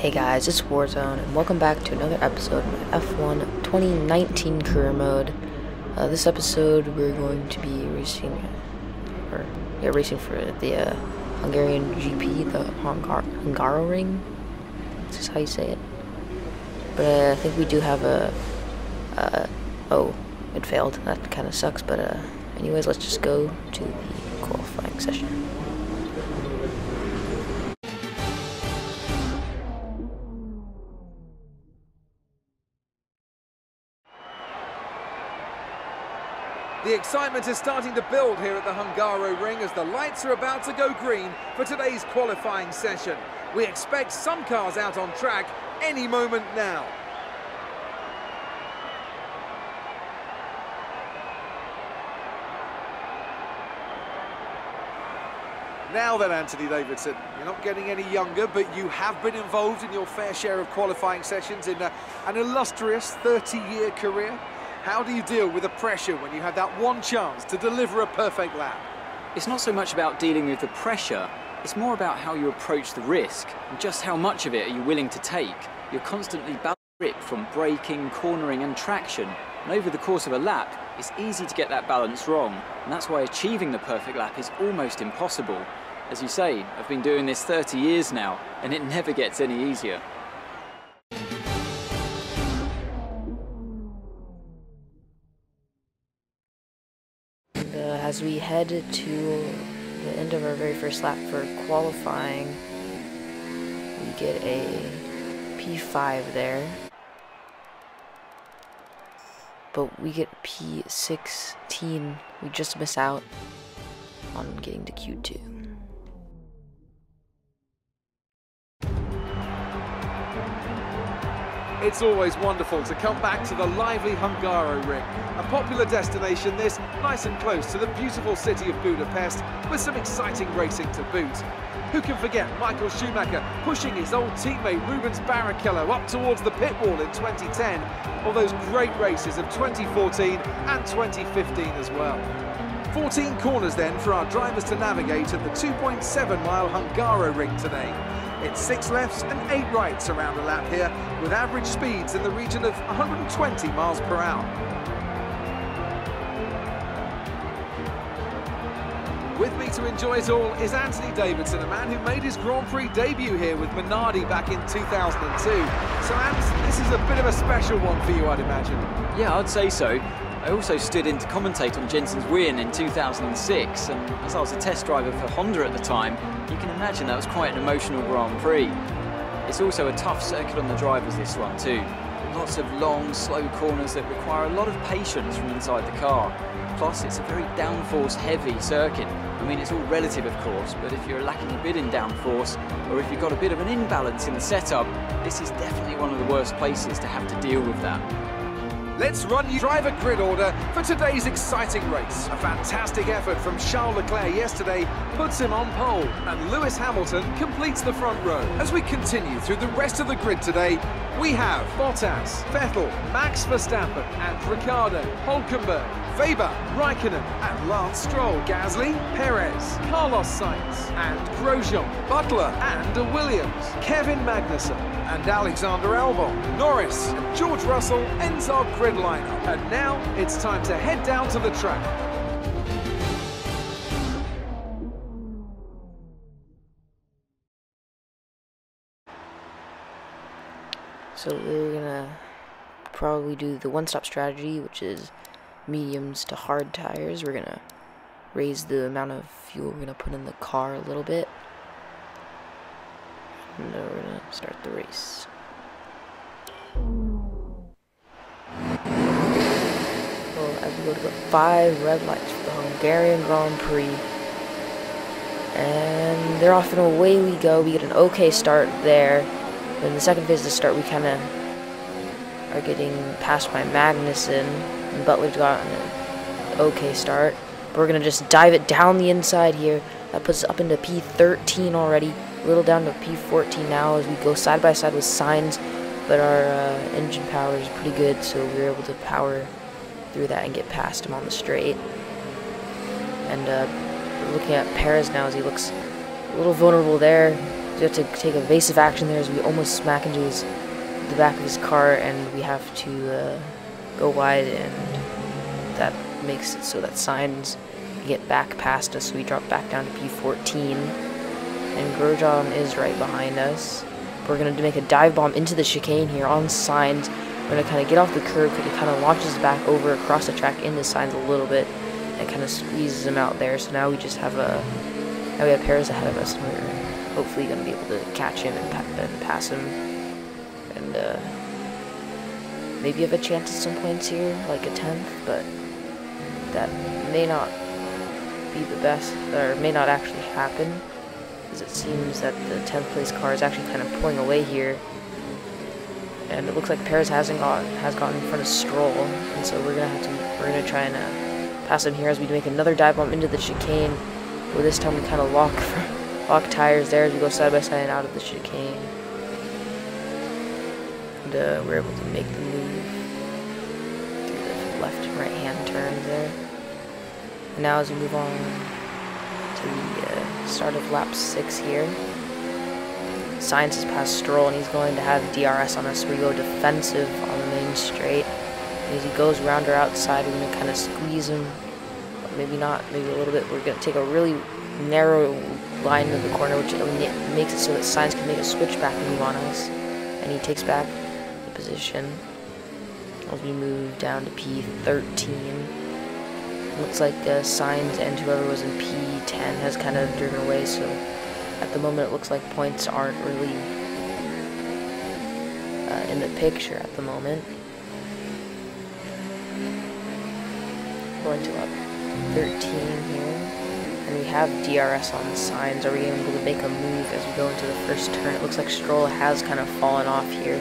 Hey guys, it's Warzone, and welcome back to another episode of my F1 2019 career mode. This episode, we're going to be racing for the Hungarian GP, the Hungaroring. This is how you say it. But I think we do have oh, it failed. That kind of sucks. But anyways, let's just go to the qualifying session. The excitement is starting to build here at the Hungaroring as the lights are about to go green for today's qualifying session. We expect some cars out on track any moment now. Now then, Anthony Davidson, you're not getting any younger, but you have been involved in your fair share of qualifying sessions in an illustrious 30-year career. How do you deal with the pressure when you have that one chance to deliver a perfect lap? It's not so much about dealing with the pressure, it's more about how you approach the risk and just how much of it are you willing to take. You're constantly balancing grip from braking, cornering and traction, and over the course of a lap, it's easy to get that balance wrong, and that's why achieving the perfect lap is almost impossible. As you say, I've been doing this 30 years now, and it never gets any easier. As we head to the end of our very first lap for qualifying, we get a P5 there, but we get P16. We just miss out on getting to Q2. It's always wonderful to come back to the lively Hungaroring, a popular destination this, nice and close to the beautiful city of Budapest, with some exciting racing to boot. Who can forget Michael Schumacher pushing his old teammate Rubens Barrichello up towards the pit wall in 2010, or those great races of 2014 and 2015 as well. 14 corners then for our drivers to navigate at the 2.7-mile Hungaroring today. It's 6 lefts and 8 rights around a lap here, with average speeds in the region of 120 miles per hour. With me to enjoy it all is Anthony Davidson, a man who made his Grand Prix debut here with Minardi back in 2002. So, Ant, this is a bit of a special one for you, I'd imagine. Yeah, I'd say so. I also stood in to commentate on Jensen's win in 2006, and as I was a test driver for Honda at the time, you can imagine that was quite an emotional Grand Prix. It's also a tough circuit on the drivers, this one too. Lots of long, slow corners that require a lot of patience from inside the car. Plus, it's a very downforce heavy circuit. I mean, it's all relative of course, but if you're lacking a bit in downforce, or if you've got a bit of an imbalance in the setup, this is definitely one of the worst places to have to deal with that. Let's run you driver grid order for today's exciting race. A fantastic effort from Charles Leclerc yesterday puts him on pole, and Lewis Hamilton completes the front row. As we continue through the rest of the grid today, we have Bottas, Vettel, Max Verstappen and Ricciardo, Hülkenberg, Weber, Raikkonen and Lance Stroll, Gasly, Perez, Carlos Sainz and Grosjean, Butler and Williams, Kevin Magnussen and Alexander Albon, Norris and George Russell ends our grid lineup. And now it's time to head down to the track. So we're gonna probably do the one-stop strategy, which is mediums to hard tires. We're gonna raise the amount of fuel we're gonna put in the car a little bit, and then we're gonna start the race. Well, as we go to the 5 red lights for the Hungarian Grand Prix, and they're off and away we go. We get an okay start there. But in the second phase of the start, we kind of are getting passed by Magnussen, and Butler's got an okay start. But we're going to just dive it down the inside here. That puts us up into P13 already, a little down to P14 now as we go side by side with Sainz. But our engine power is pretty good, so we were able to power through that and get past him on the straight. And we're looking at Perez now as he looks a little vulnerable there. we have to take evasive action there as we almost smack into the back of his car, and we have to go wide, and that makes it so that Sainz can get back past us, so we drop back down to P14, and Grosjean is right behind us. We're going to make a dive bomb into the chicane here on Sainz. We're going to kind of get off the curb, it kind of launches back over across the track into Sainz a little bit, and kind of squeezes him out there. So now we just have now we have Perez ahead of us, and we're hopefully going to be able to catch him and pass him, and maybe have a chance at some points here, like a 10th, but that may not be the best, or may not actually happen, because it seems that the 10th place car is actually kind of pulling away here, and it looks like Perez has gotten in front of Stroll, and so we're gonna try and pass him here as we make another dive bomb into the chicane. Well, this time we kind of lock tires there as we go side by side out of the chicane, and we're able to make the move through the left and right hand turns there. And now as we move on to the start of lap 6 here, Sainz has passed Stroll, and he's going to have DRS on us, so we go defensive on the main straight. And as he goes around or outside, we're going to kind of squeeze him, maybe not, maybe a little bit. We're going to take a really narrow line into the corner, which makes it so that Sainz can make a switchback move on us, and he takes back the position as we move down to P13. Looks like Sainz and whoever was in P10 has kind of driven away, so at the moment it looks like points aren't really in the picture at the moment. Going to up 13 here, and we have DRS on Sainz. Are we able to make a move as we go into the first turn? It looks like Stroll has kind of fallen off here,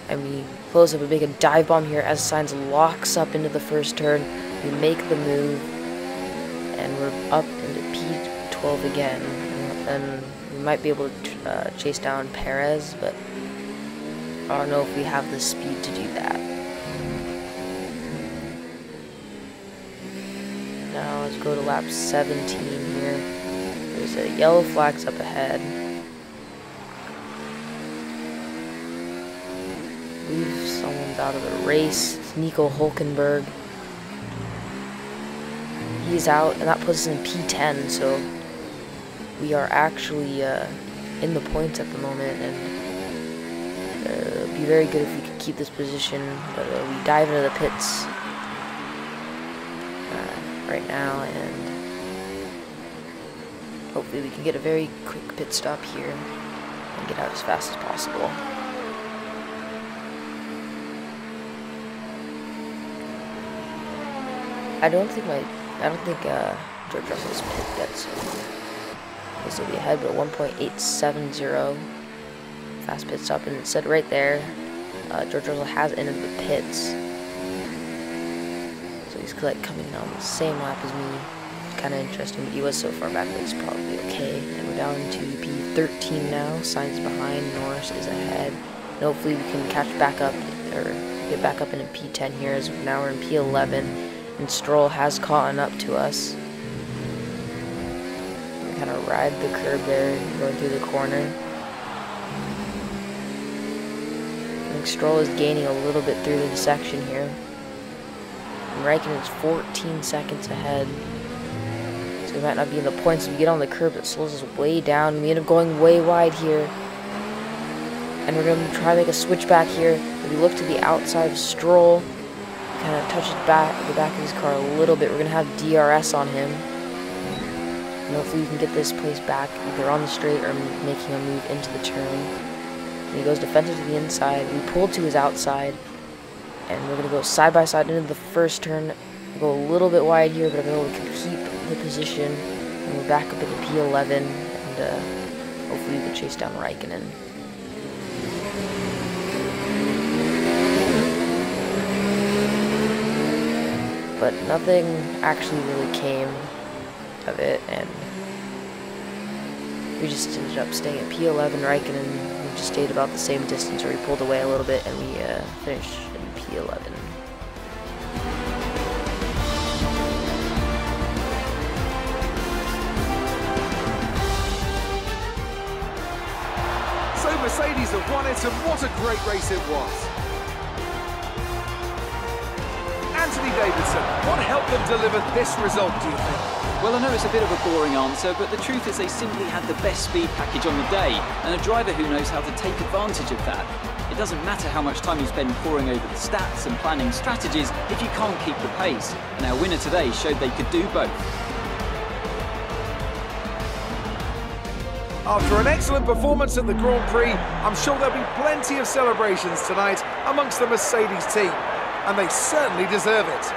and we close up and make a dive bomb here as Sainz locks up into the first turn. We make the move, and we're up into P12 again, and we might be able to chase down Perez, but I don't know if we have the speed to do that. Now let's go to lap 17 here. There's a yellow flags up ahead. I believe someone's out of the race. It's Nico Hülkenberg. He's out, and that puts us in P10, so we are actually in the points at the moment, and it would be very good if we could keep this position, but we dive into the pits right now, and hopefully we can get a very quick pit stop here and get out as fast as possible. I don't think George Russell's pit debts will still be ahead, but 1.870 fast pit stop, and it said right there George Russell has entered the pits, so he's like coming in on the same lap as me. Kind of interesting, but he was so far back that he's probably okay. And we're down to P13 now. Sainz behind, Norris is ahead, and hopefully we can catch back up or get back up into P10 here, as now we're in P11. And Stroll has caught up to us. We kind of ride the curb there, going through the corner. I think Stroll is gaining a little bit through the section here. And Raikkonen is 14 seconds ahead. So we might not be in the points. If we get on the curb, it slows us way down. We end up going way wide here. And we're going to try to make a switchback here. If we look to the outside of Stroll, kind of touches the back of his car a little bit. We're going to have DRS on him. And hopefully we can get this place back either on the straight or making a move into the turn. And he goes defensive to the inside. We pull to his outside. And we're going to go side by side into the first turn. Go a little bit wide here, but I'm able to keep the position. And we're back up into P11. And hopefully we can chase down Raikkonen. But nothing actually really came of it, and we just ended up staying at P11. Raikkonen, we just stayed about the same distance, or we pulled away a little bit, and we finished in P11. Mercedes have won it, and what a great race it was. Anthony Davidson, what helped them deliver this result, do you think? Well, I know it's a bit of a boring answer, but the truth is they simply had the best speed package on the day, and a driver who knows how to take advantage of that. It doesn't matter how much time you spend poring over the stats and planning strategies if you can't keep the pace, and our winner today showed they could do both. After an excellent performance at the Grand Prix, I'm sure there'll be plenty of celebrations tonight amongst the Mercedes team, and they certainly deserve it.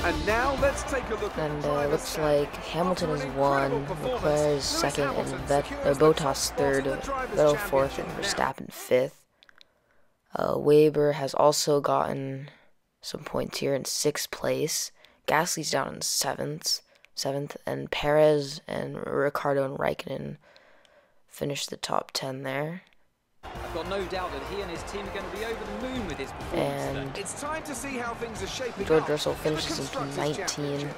And now let's take a look. And looks like Hamilton is 1, Leclerc is 2nd, and Bottas 3rd, Vettel 4th, and Verstappen 5th. Weber has also gotten some points here in 6th place. Gasly's down in 7th, and Perez and Ricciardo and Raikkonen finished the top 10 there. I've got no doubt that he and his team are going to be over the moon with his performance. And it's time to see how things are shaping George up. Russell finishes in P19.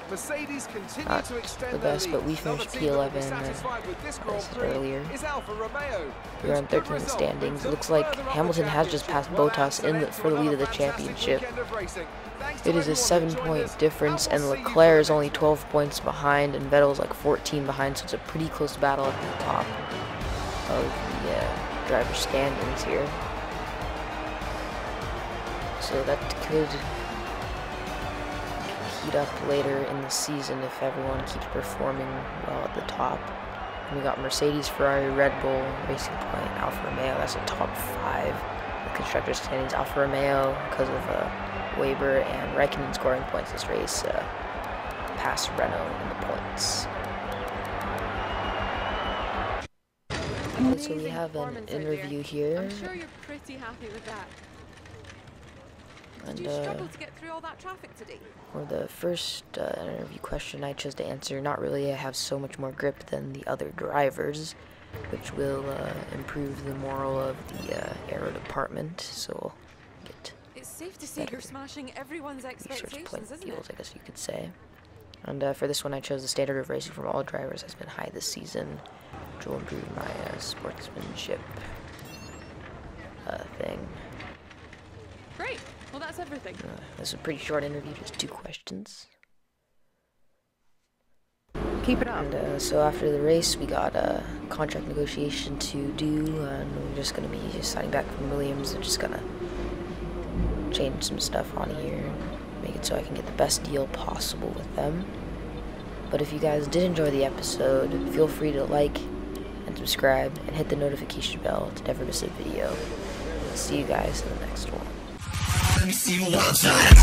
Not the best, but we finished P11 as I said earlier. We were on 13th in the standings. It looks like Hamilton has just passed Bottas for the lead of the championship. It is a 7-point difference, and Leclerc is only 12 points behind, and Vettel is like 14 behind, so it's a pretty close battle at the top of the driver standings here. So that could heat up later in the season if everyone keeps performing well at the top. And we got Mercedes, Ferrari, Red Bull, Racing Point, Alfa Romeo. That's a top 5 in the constructors' standings. Alfa Romeo, because of Weber and Raikkonen scoring points this race, passed Renault in the points. So we have an interview here. I'm sure you're pretty happy with that. And Did you struggle to get through all that traffic today? for the first interview question I chose to answer, not really. I have so much more grip than the other drivers, which will improve the morale of the aero department. So we'll get It's safe to say you're smashing everyone's expectations, point isn't deals, it? I guess you could say. And for this one, I chose the standard of racing from all drivers has been high this season, which will improve my sportsmanship thing. Great. Well, that's everything. This is a pretty short interview, just 2 questions. Keep it up. And so after the race, we got a contract negotiation to do, and we're just going to be signing back from Williams. They're just going to change some stuff on here, make it so I can get the best deal possible with them. But if you guys did enjoy the episode, feel free to like and subscribe and hit the notification bell to never miss a video. See you guys in the next one. Let me see you one time.